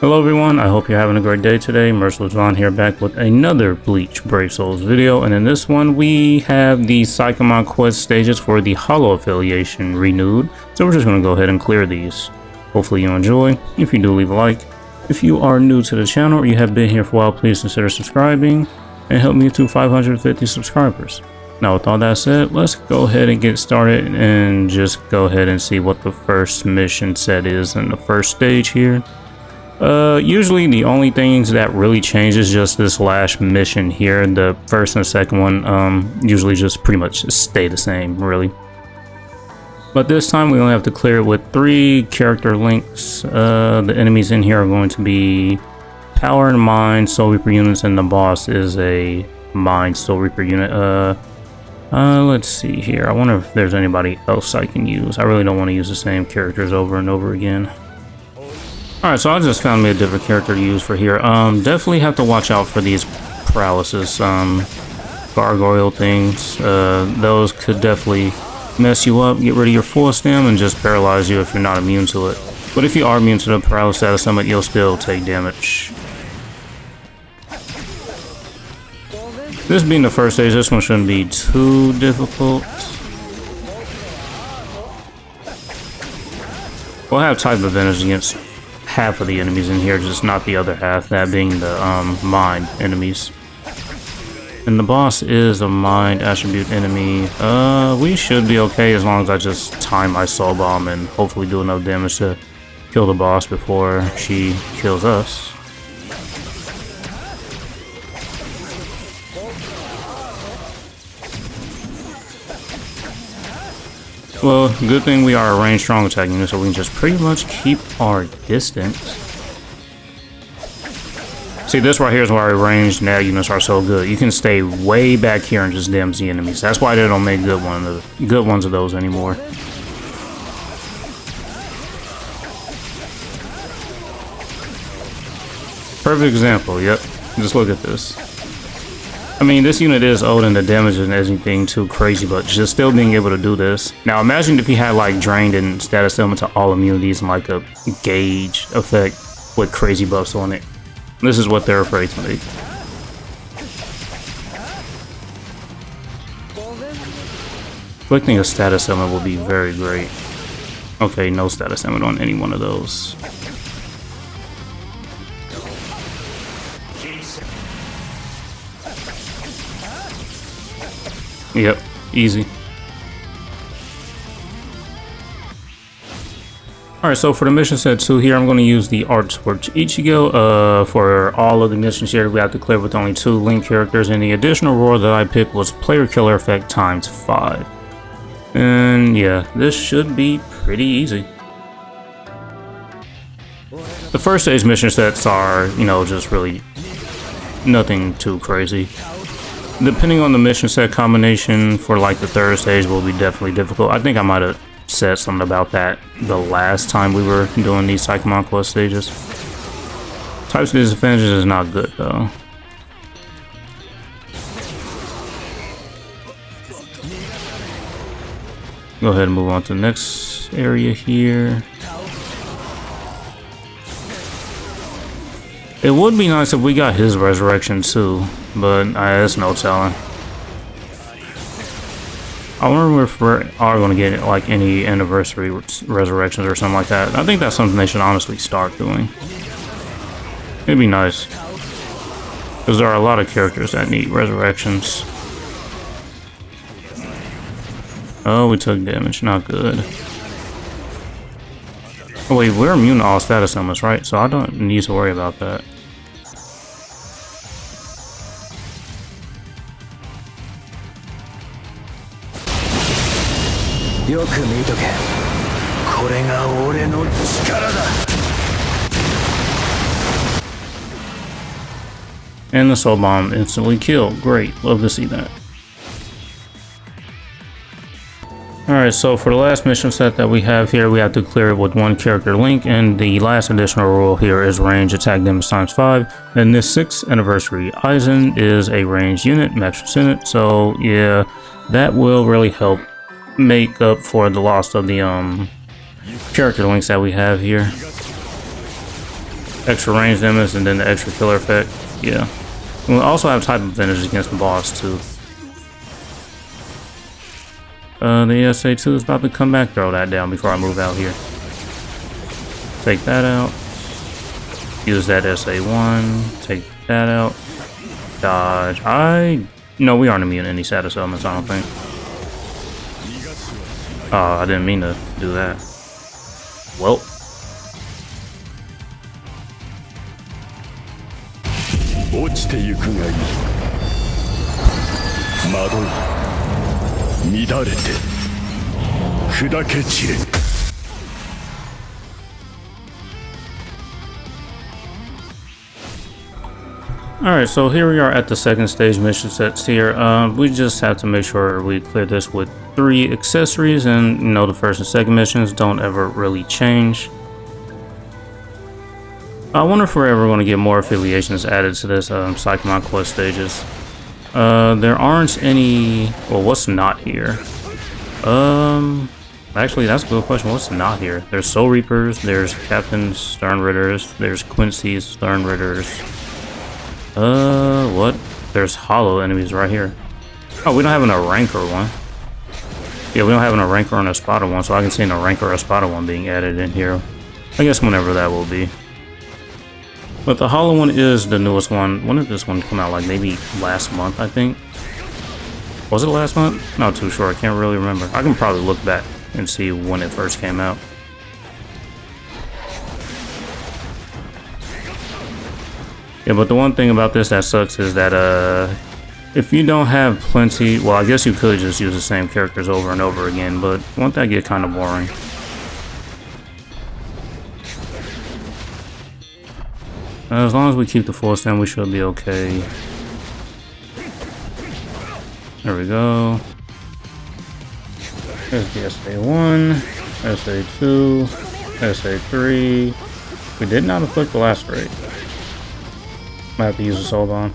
Hello everyone, I hope you're having a great day today. Merciless Vaughn here, back with another Bleach Brave Souls video, and in this one we have the Senkaimon quest stages for the Hollow affiliation renewed, so we're just going to go ahead and clear these. Hopefully you enjoy. If you do, leave a like. If you are new to the channel or you have been here for a while, please consider subscribing and help me to 550 subscribers. Now with all that said, let's go ahead and get started and just go ahead and see what the first mission set is in the first stage here. Usually the only things that really change is just this last mission here. The first and the second one usually just pretty much stay the same, really. But this time we only have to clear it with 3 character links. The enemies in here are going to be Power and Mind, Soul Reaper units, and the boss is a Mind Soul Reaper unit. Let's see here. I wonder if there's anybody else I can use. I really don't want to use the same characters over and over again. Alright, so I just found me a different character to use for here. Definitely have to watch out for these paralysis gargoyle things. Those could definitely mess you up, get rid of your full stem, and just paralyze you if you're not immune to it. But if you are immune to the paralysis status summit, you'll still take damage. This being the first stage, this one shouldn't be too difficult. We'll have type advantage against half of the enemies in here, just not the other half, that being the mind enemies. And the boss is a mind attribute enemy. We should be okay as long as I just time my soul bomb and hopefully do enough damage to kill the boss before she kills us. Well, good thing we are a range strong attacking unit, so we can just pretty much keep our distance. See, this right here is why ranged nav units are so good. You can stay way back here and just damage the enemies. That's why they don't make good ones of those anymore. Perfect example, yep. Just look at this. I mean, this unit is old and the damage isn't anything too crazy, but just still being able to do this. Now imagine if you had like drained and status element to all immunities and like a gauge effect with crazy buffs on it. This is what they're afraid to make. Inflicting a status element will be very great. Okay, no status element on any one of those. Yep, easy. Alright, so for the mission set 2 here, I'm going to use the Art Torch Ichigo. For all of the missions here, we have to clear with only 2 link characters, and the additional role that I picked was Player Killer Effect times 5. And yeah, this should be pretty easy. The first stage mission sets are, you know, just really nothing too crazy. Depending on the mission set combination for like the third stage will be definitely difficult. I think I might have said something about that the last time we were doing these Senkaimon quest stages. Types disadvantages is not good though. Go ahead and move on to the next area here. It would be nice if we got his resurrection too, but there's no telling. I wonder if we are going to get like any anniversary resurrections or something like that. I think that's something they should honestly start doing. It'd be nice, because there are a lot of characters that need resurrections. Oh, we took damage, not good. Oh wait, we're immune to all status elements, right? So I don't need to worry about that. And the soul bomb instantly killed. Great, love to see that. Alright, so for the last mission set that we have here, we have to clear it with 1 character link, and the last additional rule here is range attack damage times 5. And this 6th anniversary Aizen is a ranged unit, max unit, so yeah, that will really help make up for the loss of the character links that we have here. extra range damage and then the extra killer effect. Yeah. We'll also have type advantage against the boss too. The SA2 is about to come back. Throw that down before I move out here. Take that out. Use that SA1. Take that out. Dodge. No, we aren't immune to any status elements, I don't think. Oh, I didn't mean to do that. Well. Alright, so here we are at the second stage mission sets here. We just have to make sure we clear this with 3 accessories, and you know, the first and second missions don't ever really change. I wonder if we're ever going to get more affiliations added to this Senkaimon quest stages. There aren't any. Well, what's not here? Actually, that's a good question. What's not here? There's Soul Reapers, there's Captain Sternritters, there's Quincy's Sternritters. What? There's hollow enemies right here. Oh, we don't have a ranker one. Yeah, we don't have a ranker and a spotter one, so I can see a ranker or a spotter one being added in here. I guess whenever that will be. But the hollow one is the newest one. When did this one come out? Like maybe last month, I think. Was it last month? Not too sure. I can't really remember. I can probably look back and see when it first came out. Yeah, but the one thing about this that sucks is that if you don't have plenty, well, I guess you could just use the same characters over and over again, but won't that get kind of boring? As long as we keep the full stand, we should be okay. There we go. There's the SA1, SA2, SA3. We did not afflict the last rate. Might have to use a soul bomb.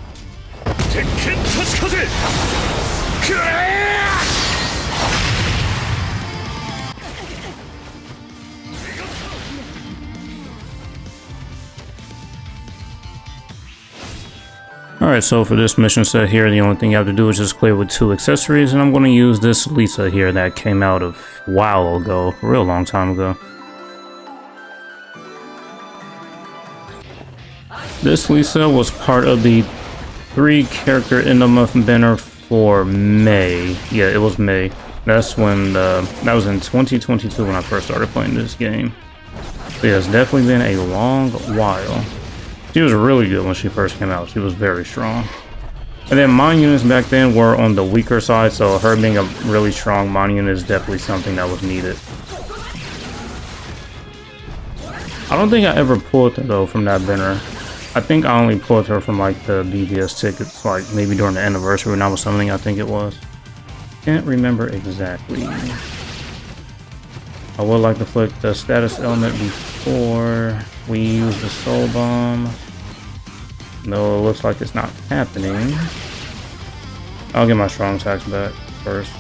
Alright, so for this mission set here, the only thing you have to do is just clear with 2 accessories, and I'm going to use this Lisa here that came out a while ago, a real long time ago. This Lisa was part of the 3-character end of month banner for May. Yeah, it was May. That's when that was in 2022 when I first started playing this game. So yeah, it's definitely been a long while. She was really good when she first came out. She was very strong. And then mine units back then were on the weaker side, so her being a really strong mine unit is definitely something that was needed. I don't think I ever pulled her though from that banner. I think I only pulled her from like the BBS tickets, like maybe during the anniversary when I was summoning, I think it was. Can't remember exactly. I would like to flick the status element before we use the soul bomb. No, it looks like it's not happening. I'll get my strong attacks back first.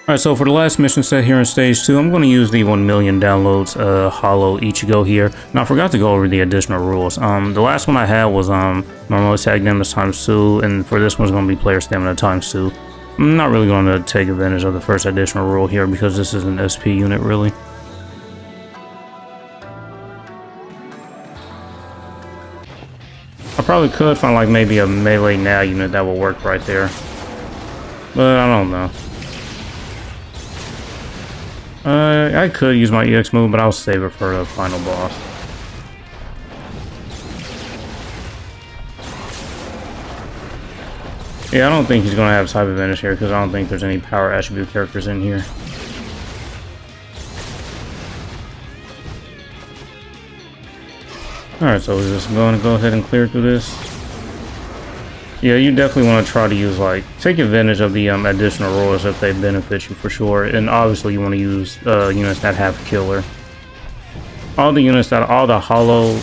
Alright, so for the last mission set here in stage 2, I'm going to use the 1 million downloads hollow Ichigo here. Now I forgot to go over the additional rules. The last one I had was normal attack damage times 2, and for this one's going to be player stamina times 2. I'm not really going to take advantage of the first additional rule here because this is an SP unit really. I probably could find like maybe a melee now unit that will work right there, but I don't know. I could use my EX move, but I'll save it for the final boss. Yeah, I don't think he's going to have type advantage here because I don't think there's any power attribute characters in here. Alright, so we're just going to go ahead and clear through this. Yeah, you definitely want to try to use, like, take advantage of the additional rolls if they benefit you for sure. And obviously you want to use units that have killer. all the units that all the hollow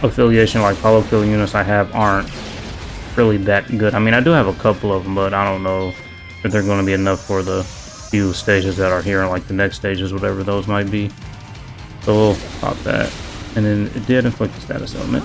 affiliation, like hollow kill units I have, aren't really that good. I mean, I do have a couple of them, but I don't know if they're going to be enough for the few stages that are here, and like the next stages, whatever those might be. So we'll pop that, and then it did inflict the status element.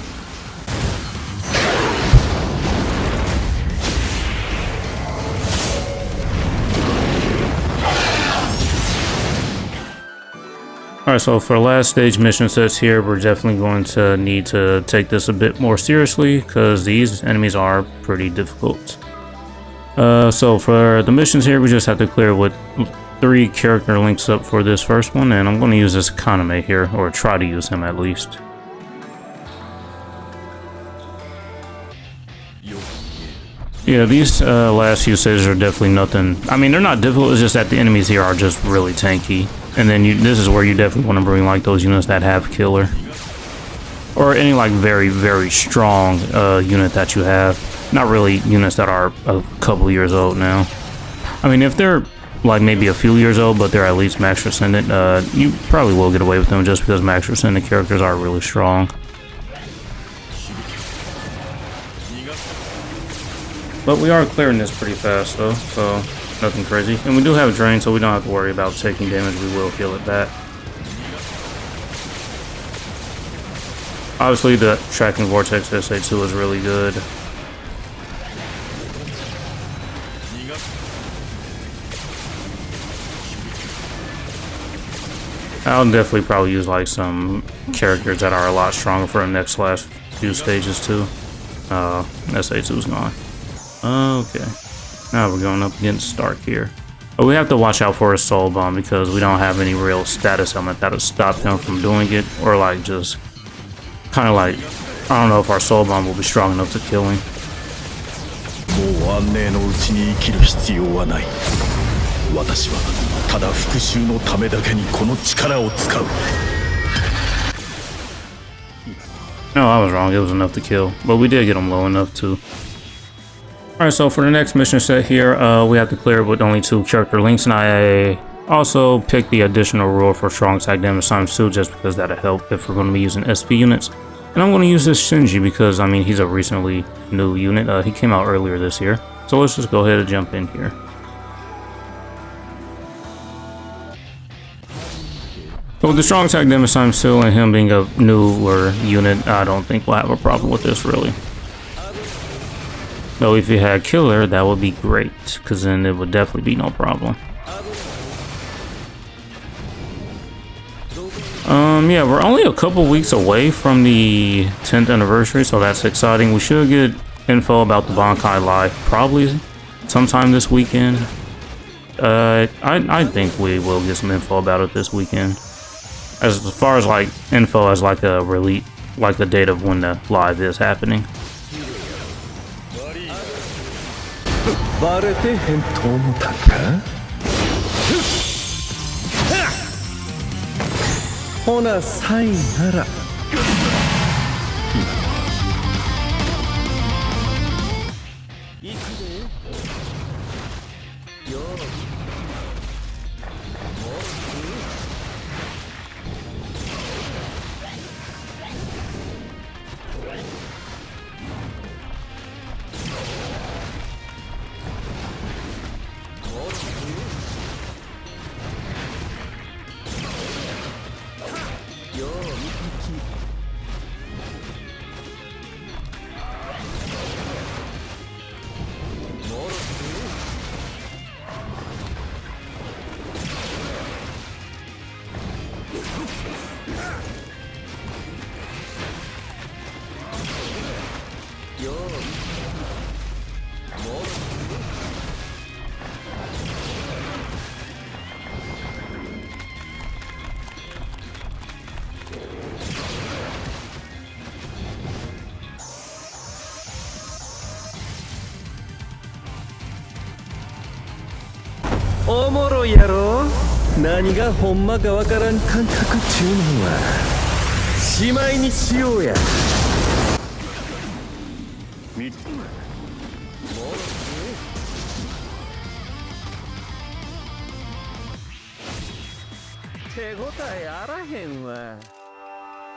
Alright, so for the last stage mission sets here, we're definitely going to need to take this a bit more seriously because these enemies are pretty difficult. So for the missions here, we just have to clear with 3 character links up for this first one, and I'm going to use this Kaname here, or try to use him at least. Yeah, these last few stages are definitely nothing. I mean, they're not difficult, it's just that the enemies here are just really tanky. And then this is where you definitely want to bring like those units that have killer. Or any like very, very strong unit that you have. Not really units that are a couple years old now. I mean, if they're like maybe a few years old, but they're at least max ascendant, you probably will get away with them just because max ascendant characters are really strong. But we are clearing this pretty fast though, so nothing crazy. And we do have a drain, so we don't have to worry about taking damage. We will heal it back. Obviously, the Tracking Vortex SA2 is really good. I'll definitely probably use like some characters that are a lot stronger for the next last few stages too. SA2's gone. Okay, now we're going up against Stark here. But we have to watch out for a Soul Bomb because we don't have any real status element that'll stop him from doing it, or like just kind of like, I don't know if our Soul Bomb will be strong enough to kill him. No, I was wrong, it was enough to kill, but we did get him low enough too. Alright, so for the next mission set here, we have to clear it with only 2 character links, and I also picked the additional rule for strong attack damage times 2 just because that'll help if we're going to be using SP units. And I'm going to use this Shinji because, I mean, he's a recently new unit. He came out earlier this year. So let's just go ahead and jump in here. So with the strong attack damage times 2 and him being a newer unit, I don't think we'll have a problem with this really. Though if you had killer, that would be great, because then it would definitely be no problem. Yeah, we're only a couple weeks away from the 10th anniversary, so that's exciting. We should get info about the Bankai Live probably sometime this weekend. I think we will get some info about it this weekend. As far as like info as like a release, like the date of when the live is happening.おもろいやろ。何がほんまかわからん感覚っちゅうのはしまいにしようや。手応えあらへんわ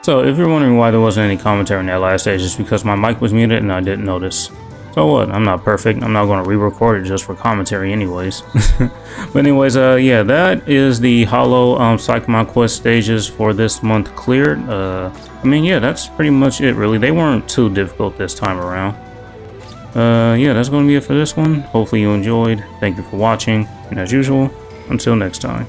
So if you're wondering why there wasn't any commentary in that last stage, it's because my mic was muted and I didn't notice. So what? I'm not perfect. I'm not going to re-record it just for commentary anyways. But anyways, yeah, that is the Hollow Senkaimon quest stages for this month cleared. I mean, yeah, that's pretty much it really. They weren't too difficult this time around. Yeah, that's going to be it for this one. Hopefully you enjoyed. Thank you for watching. And as usual, until next time.